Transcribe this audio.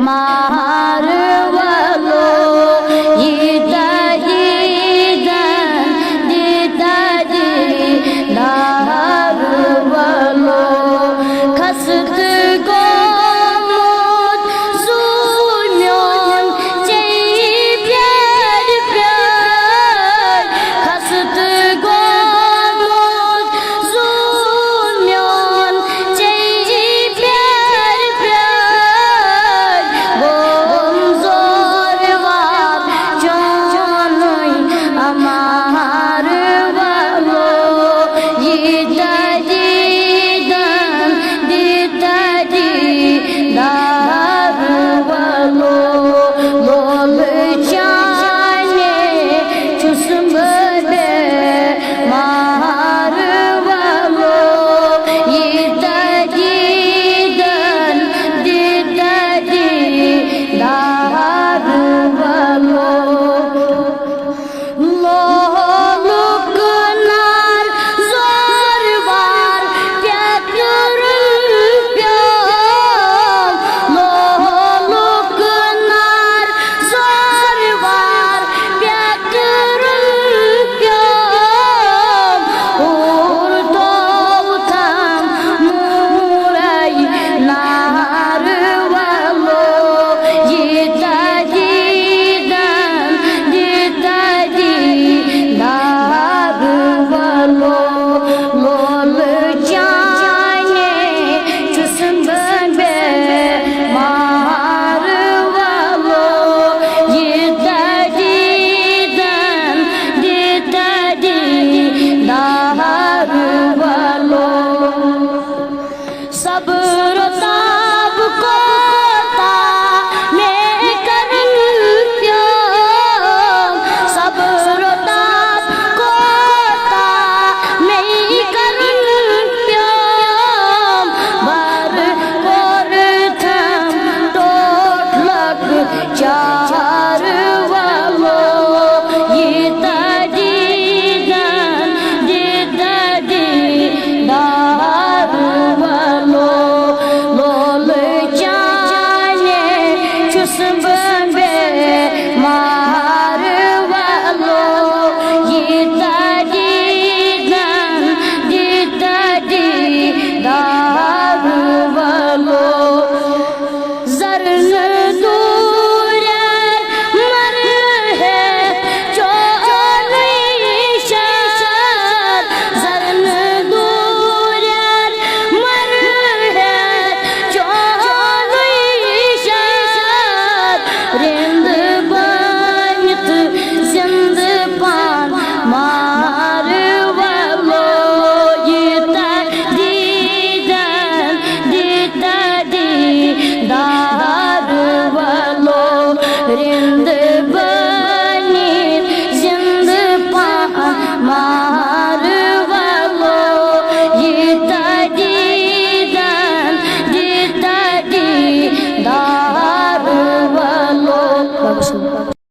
मारवलो दारवलो खसत गोमुत जुल्म्यों प्यार प्यार खसत गोमुत जुल्म्यों प्यार प्यार गोम जोरवार जानोई আমার ভালো দারুয়ালো লোল চানে চুসমবে মারওয়ালো দারুয়ালো লোকনার জোরবার প্যাকুরুল প্যাম লোকনার জোরবার প্যাকুরুল প্যাম ওর তোথাম মুরাই নারওয়ালো দারুয়ালো লোল চানে চুসমবে মারওয়ালো দারুয়ালো सब्र ताब को में करन प्याम सब्र ताब को में करन प्याम बर कोर थम टोट लग चार वालो दारवलो लोल चाने चुसबे मारवलो दारवलो जरन